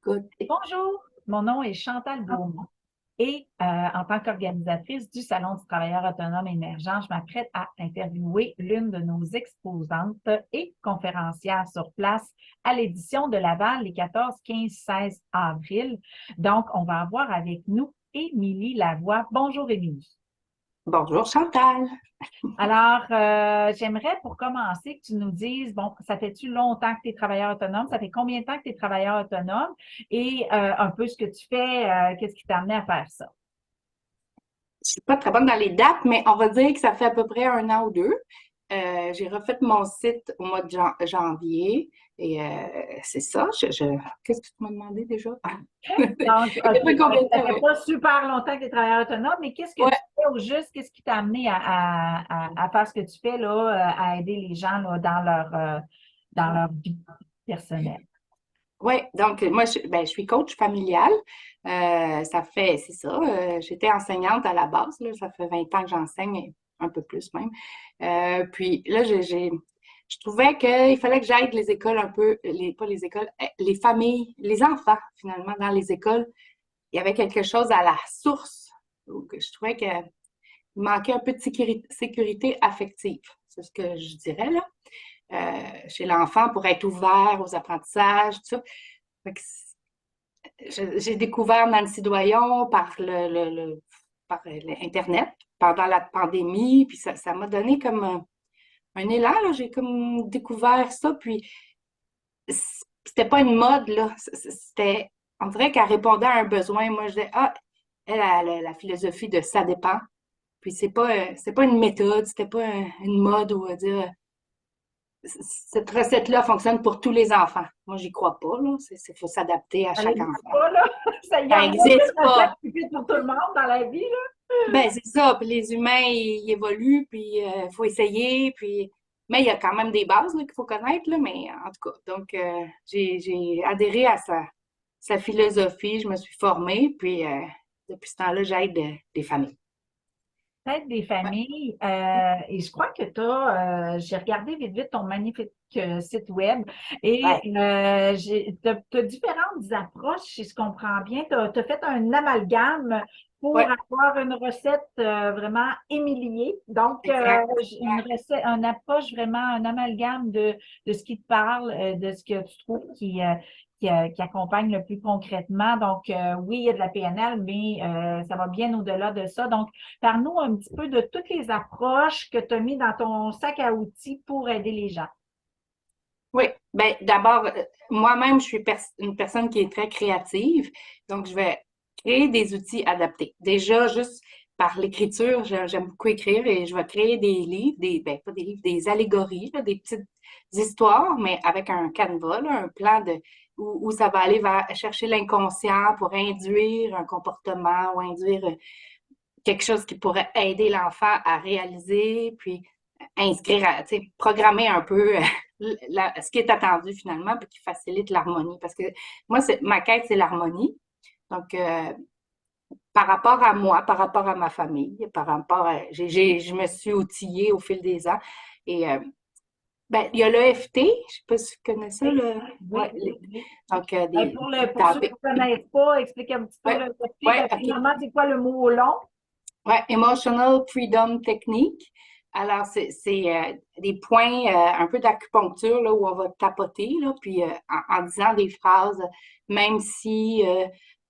Good. Bonjour, mon nom est Chantal Beaumont et en tant qu'organisatrice du Salon du travailleur autonome émergent, je m'apprête à interviewer l'une de nos exposantes et conférencières sur place à l'édition de Laval les 14, 15, 16 avril. Donc, on va avoir avec nous Émilie Lavoie. Bonjour Émilie. Bonjour Chantal. Alors, j'aimerais pour commencer que tu nous dises, bon, ça fait-tu longtemps que tu es travailleur autonome? Ça fait combien de temps que tu es travailleur autonome? Et un peu ce que tu fais, qu'est-ce qui t'a amené à faire ça? Je suis pas très bonne dans les dates, mais on va dire que ça fait à peu près un an ou deux. J'ai refait mon site au mois de janvier et c'est ça. Qu'est-ce que tu m'as demandé déjà? Donc, Ça fait OK, combien de ça temps? fait Ouais. pas super longtemps que tu es travailleur autonome, mais qu'est-ce que tu Ouais. fais au juste? Qu'est-ce qui t'a amené à faire ce que tu fais là, à aider les gens là, dans leur vie personnelle? Ouais, donc moi, je suis coach familial. C'est ça. J'étais enseignante à la base, là, ça fait 20 ans que j'enseigne, un peu plus même. Puis là, je trouvais qu'il fallait que j'aide les écoles un peu, pas les écoles, les familles, les enfants, finalement, dans les écoles. Il y avait quelque chose à la source où que je trouvais qu'il manquait un peu de sécurité affective. C'est ce que je dirais, là. Chez l'enfant pour être ouvert aux apprentissages, tout ça. Fait que j'ai découvert Nancy Doyon par l'Internet pendant la pandémie, puis ça m'a donné comme un élan, là. J'ai comme découvert ça, puis c'était pas une mode, là. On dirait qu'elle répondait à un besoin. Moi, je disais, ah, elle a la philosophie de ça dépend. Puis c'est pas une méthode, c'était pas une mode où on va dire cette recette-là fonctionne pour tous les enfants. Moi, j'y crois pas, là. Faut s'adapter à Ça chaque n'existe enfant. pas, là. Ça y Ça en a des n'existe recettes pas. qui fit pour tout le monde dans la vie, là. Ben, c'est ça. Puis les humains, ils évoluent, puis il faut essayer. Puis... Mais il y a quand même des bases là, qu'il faut connaître, là, mais en tout cas. Donc, j'ai adhéré à sa philosophie. Je me suis formée, puis depuis ce temps-là, j'aide des familles. Peut-être des Ouais. familles. Et je crois que tu as, j'ai regardé vite vite ton magnifique site web et Ouais. tu as différentes approches, si je comprends bien. Tu as, fait un amalgame pour Ouais. avoir une recette vraiment émiliée. Donc, Exact. une recette, une approche vraiment, un amalgame de ce qui te parle, de ce que tu trouves qui accompagne le plus concrètement. Donc, oui, il y a de la PNL, mais ça va bien au-delà de ça. Donc, parle-nous un petit peu de toutes les approches que tu as mis dans ton sac à outils pour aider les gens. Oui, ben d'abord, moi-même, je suis une personne qui est très créative, donc je vais créer des outils adaptés. Déjà, juste par l'écriture, j'aime beaucoup écrire et je vais créer des livres, ben pas des livres, des allégories, là, des petites histoires, mais avec un canevas, là, un plan où ça va aller vers chercher l'inconscient pour induire un comportement ou induire quelque chose qui pourrait aider l'enfant à réaliser, puis inscrire, programmer un peu ce qui est attendu finalement, puis qui facilite l'harmonie. Parce que moi, ma quête, c'est l'harmonie. Donc, par rapport à moi, par rapport à ma famille, par rapport à, je me suis outillée au fil des ans. Et ben, il y a l'EFT, je ne sais pas si tu connais ça, Oui, ouais, oui, oui. donc Pour ceux qui ne connaissent pas, explique un petit peu ouais, le défi, ouais, parce que ok. finalement, c'est quoi le mot au long? Ouais, Emotional Freedom Technique. Alors, c'est des points un peu d'acupuncture là, où on va tapoter, là, puis en disant des phrases, même si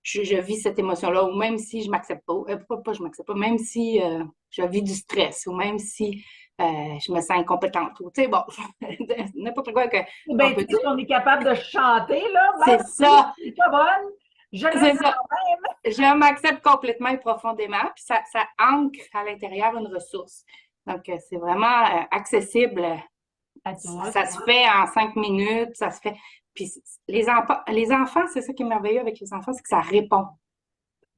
je vis cette émotion-là, ou même si je m'accepte pas, pas je m'accepte pas, même si je vis du stress, ou même si je me sens incompétente, ou tu sais, bon, n'importe quoi qu'on Ben, tu peut sais, si dire. on est capable de chanter, là, C'est même si ça, je suis pas bonne, je c'est l'aime ça. quand même. Je m'accepte complètement et profondément, puis ça ancre à l'intérieur une ressource. Donc, c'est vraiment accessible. À tous. Ça se fait en 5 minutes, ça se fait. Puis les enfants, c'est ça qui est merveilleux avec les enfants, c'est que ça répond.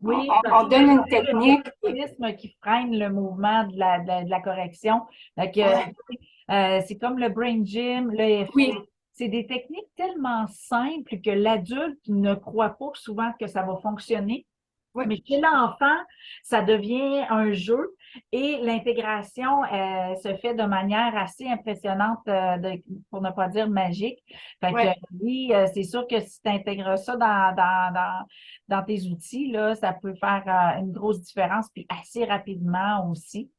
Oui, On parce que donne une c'est le technique. perfectionnisme qui freine le mouvement de la correction. Donc, Ouais, c'est comme le brain gym, l'EFT. oui, C'est des techniques tellement simples que l'adulte ne croit pas souvent que ça va fonctionner. oui, Mais chez l'enfant, ça devient un jeu. Et l'intégration se fait de manière assez impressionnante, pour ne pas dire magique. Fait que Ouais, oui, c'est sûr que si tu intègres ça dans tes outils, là, ça peut faire une grosse différence, puis assez rapidement aussi.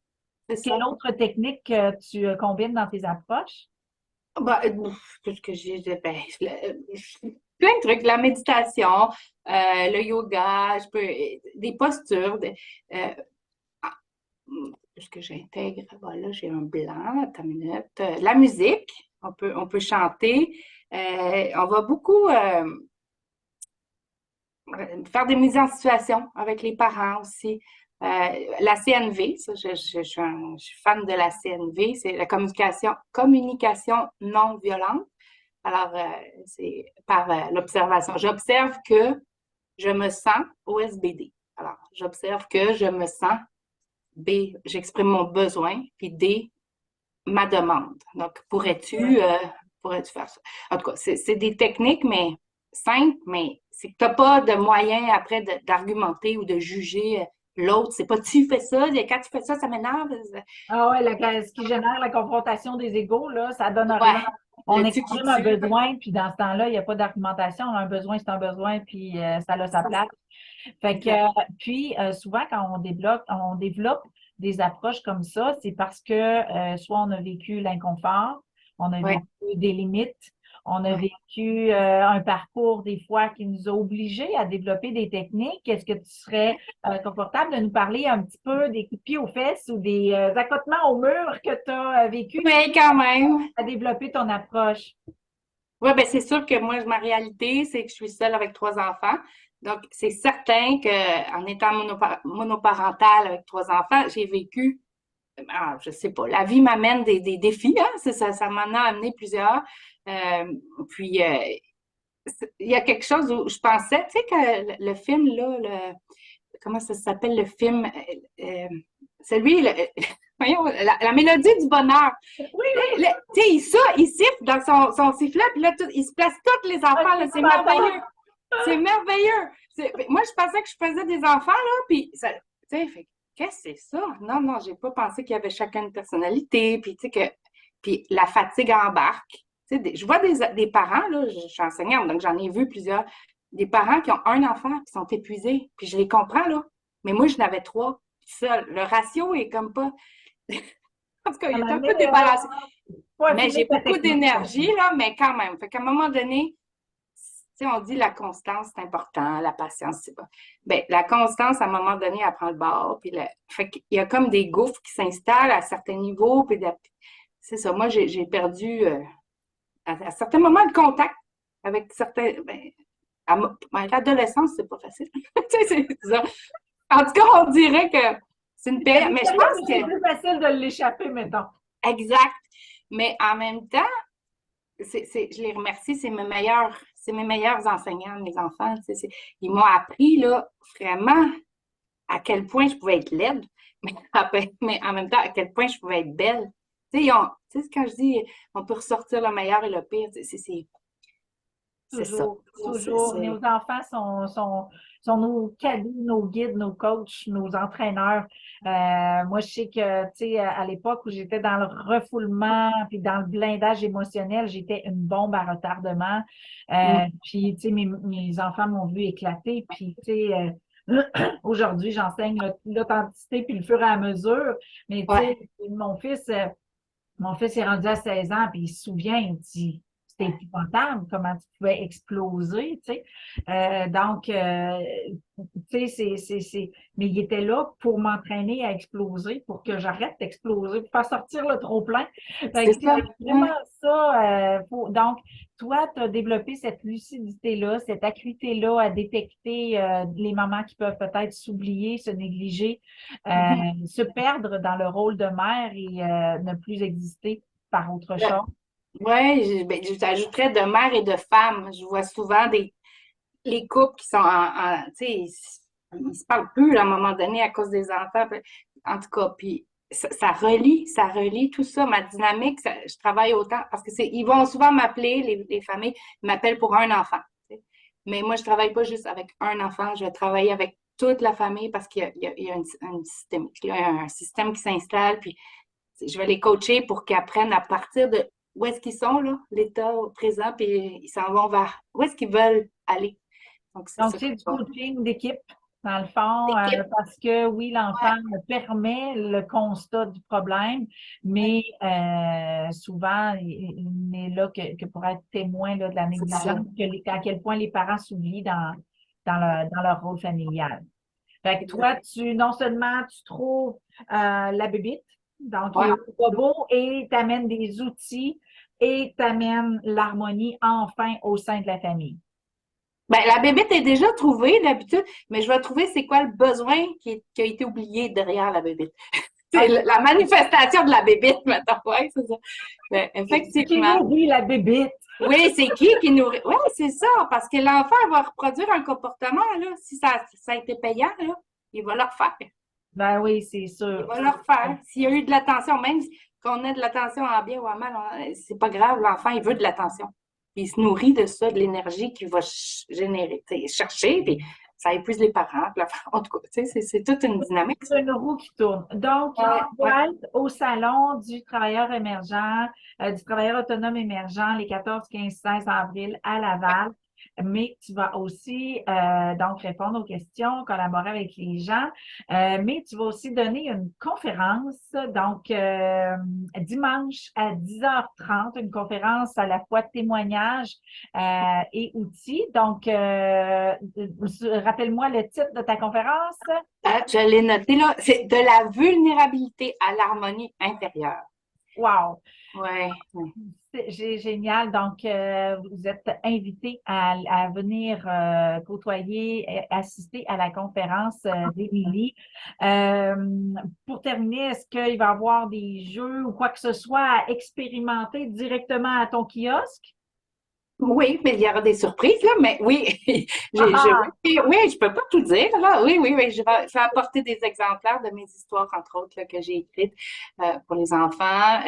c'est Quelle ça. autre technique tu combines dans tes approches? Bah, qu'est-ce que ben, plein de trucs, la méditation, le yoga, des postures, euh, ah, qu'est-ce que j'intègre? Bah, là, j'ai un blanc, attends une minute. La musique, on peut chanter. On va beaucoup faire des mises en situation avec les parents aussi. La CNV, ça, je suis fan de la CNV, c'est la communication non violente. Alors, c'est par l'observation. J'observe que je me sens OSBD. Alors, j'observe que je me sens B, j'exprime mon besoin, puis D, ma demande. Donc, pourrais-tu faire ça? En tout cas, c'est des techniques, mais simples, mais c'est que tu n'as pas de moyen après d'argumenter ou de juger l'autre. C'est pas tu fais ça, quand tu fais ça, ça m'énerve. Ah ouais, ce qui génère la confrontation des égaux, là, ça donne rien. Ouais, On le tu qui exprime un tue. besoin, puis dans ce temps-là, il n'y a pas d'argumentation. Un besoin, c'est un besoin, puis ça a sa place. Fait que, Exact. puis souvent, quand on développe des approches comme ça, c'est parce que soit on a vécu l'inconfort, on a vécu Ouais, des limites, on a ouais. vécu un parcours des fois qui nous a obligés à développer des techniques. Est-ce que tu serais confortable de nous parler un petit peu des coups de pied aux fesses ou des accotements au mur que tu as vécu Oui, quand même. à développer ton approche? Oui, ben c'est sûr que moi, ma réalité, c'est que je suis seule avec 3 enfants. Donc, c'est certain qu'en étant monoparentale avec 3 enfants, j'ai vécu, je sais pas, la vie m'amène des défis, hein, ça m'en a amené plusieurs. Euh, puis, il y a quelque chose où je pensais, tu sais, que le film, là, comment ça s'appelle le film? Celui, voyons, la mélodie du bonheur. Oui, Tu oui, sais, il siffle dans son sifflet, puis là, il se place tous les enfants, là, ok, c'est papa. merveilleux. C'est merveilleux. Moi, je pensais que je faisais des enfants, là, puis, tu sais, qu'est-ce que c'est ça? Non, non, j'ai pas pensé qu'il y avait chacun une personnalité, puis, tu sais, puis la fatigue embarque. Tu sais, je vois des parents, là, je suis enseignante, donc j'en ai vu plusieurs, des parents qui ont un enfant, qui sont épuisés, puis je les comprends, là. Mais moi, je n'avais 3. Puis ça, le ratio est comme pas. En tout cas, Ça il est m'a un amené peu débalancé. pas Mais affiner j'ai ta beaucoup technique. d'énergie, là, mais quand même. Fait qu'à un moment donné, tu sais, on dit la constance, c'est important, la patience, c'est pas. Ben, la constance, à un moment donné, elle prend le bord. Fait qu'il y a comme des gouffres qui s'installent à certains niveaux. C'est ça. Moi, j'ai perdu à certains moments le contact avec certains. L'adolescence, c'est pas facile. Tu sais, c'est ça. En tout cas, on dirait que c'est une C'est la période. vie Mais je période pense où c'est que. plus facile de l'échapper, mettons. Exact. Mais en même temps, je les remercie, c'est mes meilleurs enseignants, mes enfants. Ils m'ont appris là, vraiment à quel point je pouvais être laide, mais en même temps, à quel point je pouvais être belle. Quand je dis on peut ressortir le meilleur et le pire, c'est ça. Toujours, toujours. Nos enfants sont nos cadets, nos guides, nos coachs, nos entraîneurs. Moi, je sais que, tu sais, à l'époque où j'étais dans le refoulement puis dans le blindage émotionnel, j'étais une bombe à retardement. Mm. Puis, tu sais, mes enfants m'ont vu éclater. Puis, tu sais, aujourd'hui, j'enseigne l'authenticité puis le fur et à mesure. Mais, tu sais, Ouais. mon fils est rendu à 16 ans, puis il se souvient, il dit, c'était épouvantable comment tu pouvais exploser, tu sais. Tu sais, mais il était là pour m'entraîner à exploser, pour que j'arrête d'exploser, pour faire sortir le trop-plein. Fait C'est que, tu sais, ça. c'est vraiment Ouais. ça. Donc, toi, tu as développé cette lucidité-là, cette acuité-là à détecter les moments qui peuvent peut-être s'oublier, se négliger, Mhm. se perdre dans le rôle de mère et ne plus exister par autre chose. Ouais, ben, j'ajouterais de mère et de femme. Je vois souvent les couples qui sont tu sais, ils se parlent plus là, à un moment donné à cause des enfants. En tout cas, puis ça relie tout ça, ma dynamique. Je travaille autant parce que ils vont souvent m'appeler, les familles, ils m'appellent pour un enfant. Tu sais. Mais moi, je travaille pas juste avec un enfant, je vais travailler avec toute la famille parce qu'il y a une systémique, il y a un système qui s'installe, puis je vais les coacher pour qu'ils apprennent à partir de où est-ce qu'ils sont, là, l'état présent, puis ils s'en vont vers où est-ce qu'ils veulent aller. Donc, c'est Donc, ça que c'est je du vois. coaching d'équipe, dans le fond, L'équipe, parce que oui, ouais, l'enfant permet le constat du problème, ouais, mais souvent, il n'est là que pour être témoin là, de la c'est ça. négligence, à quel point les parents s'oublient dans leur rôle familial. Fait que toi, non seulement tu trouves la bébite, donc qui Ouais. est au robot, et t'amènes des outils et t'amènes l'harmonie enfin au sein de la famille. Ben, la bébête est déjà trouvée d'habitude, mais je vais trouver c'est quoi le besoin qui a été oublié derrière la bébête. C'est OK. la manifestation de la bébête, maintenant. Oui, c'est ça. Ben, Qui effectivement. nourrit la bébite? Oui, c'est qui nourrit? Oui, c'est ça, parce que l'enfant va reproduire un comportement, là. Si ça a été payant, là, il va le refaire. Ben oui, c'est Il sûr. va le refaire. S'il y a eu de l'attention, même qu'on ait de l'attention en bien ou en mal, c'est pas grave, l'enfant, il veut de l'attention. Il se nourrit de ça, de l'énergie qu'il va générer, chercher, puis ça épuise les parents. Puis en tout cas, c'est toute une dynamique, ça. C'est une roue qui tourne. Donc, tu Ouais, ouais. vas être au salon du travailleur émergent, du travailleur autonome émergent les 14, 15, 16 avril à Laval. Mais tu vas aussi donc répondre aux questions, collaborer avec les gens, mais tu vas aussi donner une conférence, donc dimanche à 10h30, une conférence à la fois témoignage et outils. Donc, rappelle-moi le titre de ta conférence. Ah, je l'ai noté là. C'est de la vulnérabilité à l'harmonie intérieure. Wow! Ouais, ouais. C'est génial. Donc, vous êtes invité à venir côtoyer, et assister à la conférence d'Émilie. Euh, pour terminer, est-ce qu'il va y avoir des jeux ou quoi que ce soit à expérimenter directement à ton kiosque? Oui, mais il y aura des surprises, là, mais oui, Ah, oui, je peux pas tout dire, là. Oui, oui, oui, je vais apporter des exemplaires de mes histoires, entre autres, là, que j'ai écrites pour les enfants.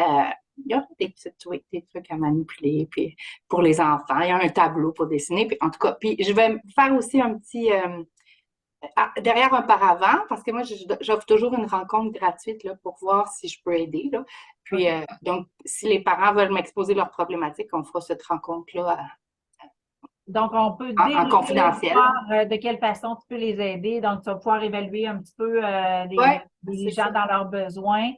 Il y a des petites, oui, des trucs à manipuler, puis pour les enfants, il y a un tableau pour dessiner, puis en tout cas, puis je vais faire aussi un petit, derrière un paravent, parce que moi, j'offre toujours une rencontre gratuite là, pour voir si je peux aider. Là. Puis, OK. donc, si les parents veulent m'exposer leurs problématiques, on fera cette rencontre-là Donc, on peut en déjà confidentiel. voir de quelle façon tu peux les aider. Donc, tu vas pouvoir évaluer un petit peu Oui, les c'est gens ça. dans leurs besoins.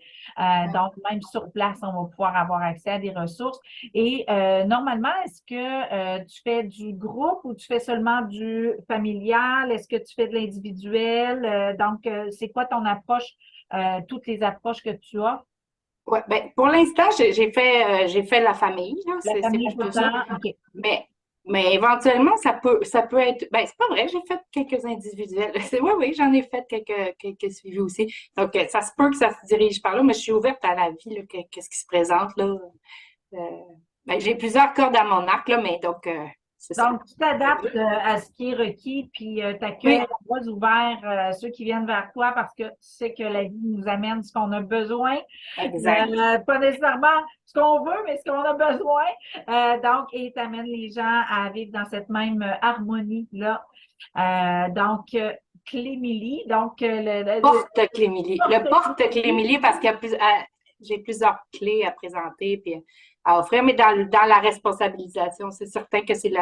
Donc, même sur place, on va pouvoir avoir accès à des ressources. Et normalement, est-ce que tu fais du groupe ou tu fais seulement du familial? Est-ce que tu fais de l'individuel? Donc, c'est quoi ton approche, toutes les approches que tu as? Ouais, ben, pour l'instant, j'ai fait la famille, là, La c'est famille tout plutôt le ça. temps? OK. Mais, mais éventuellement, ça peut être. Ben, c'est pas vrai, j'ai fait quelques individuels. Oui, oui, j'en ai fait quelques suivis aussi. Donc, ça se peut que ça se dirige par là, mais je suis ouverte à la vie, là, qu'est-ce qui se présente, là. Euh, ben, j'ai plusieurs cordes à mon arc, là, mais donc, c'est ça. Donc, tu t'adaptes à ce qui est requis, puis tu accueilles Oui, à bras ouverts ceux qui viennent vers toi parce que tu sais que la vie nous amène ce qu'on a besoin. exact. Pas nécessairement ce qu'on veut, mais ce qu'on a besoin. Donc, et tu amènes les gens à vivre dans cette même harmonie-là. Donc, Clémilie, donc Porte-Clémilie. Le porte-Clémilie, parce qu'il y a j'ai plusieurs clés à présenter puis à offrir, mais dans la responsabilisation, c'est certain que si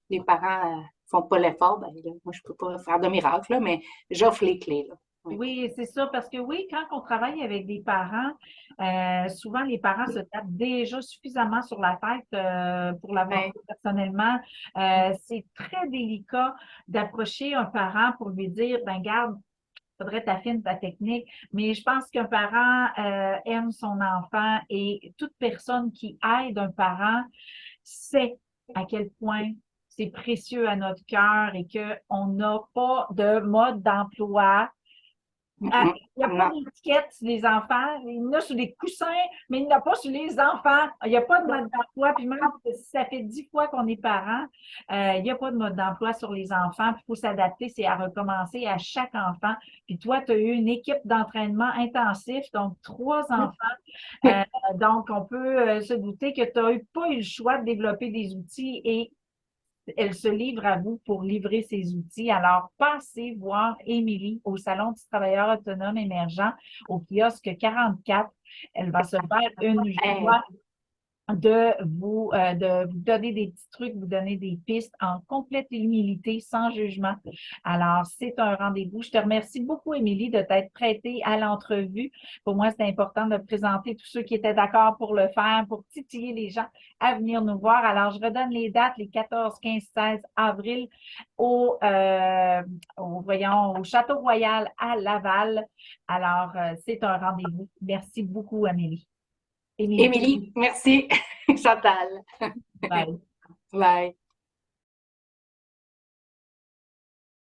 les parents font pas l'effort, ben, là, moi, je peux pas faire de miracle, là, mais j'offre les clés. Là. Oui. oui, c'est ça, parce que oui, quand on travaille avec des parents, souvent les parents se tapent déjà suffisamment sur la tête pour l'avoir Ouais. fait personnellement. C'est très délicat d'approcher un parent pour lui dire, ben garde, faudrait t'affiner ta technique, mais je pense qu'un parent aime son enfant et toute personne qui aide un parent sait à quel point c'est précieux à notre cœur et qu'on n'a pas de mode d'emploi il n'y a pas Non. d'étiquette sur les enfants. Il y en a sur les coussins, mais il n'y en a pas sur les enfants. Il n'y a pas de mode d'emploi. Puis même si ça fait 10 fois qu'on est parent, il n'y a pas de mode d'emploi sur les enfants. Puis il faut s'adapter, c'est à recommencer à chaque enfant. Puis toi, tu as eu une équipe d'entraînement intensif, donc 3 enfants. Euh, donc, on peut se douter que tu n'as pas eu le choix de développer des outils et Elle se livre à vous pour livrer ses outils. Alors, passez voir Émilie au Salon du travailleur autonome émergent au kiosque 44. Elle va se faire une Hey, joie de vous donner des petits trucs, vous donner des pistes en complète humilité, sans jugement. Alors, c'est un rendez-vous. Je te remercie beaucoup, Émilie, de t'être prêtée à l'entrevue. Pour moi, c'est important de présenter tous ceux qui étaient d'accord pour le faire, pour titiller les gens à venir nous voir. Alors, je redonne les dates, les 14, 15, 16 avril voyons, au Château Royal à Laval. Alors, c'est un rendez-vous. Merci beaucoup, Amélie. Émilie. Émilie, merci. Chantal. Bye. Bye.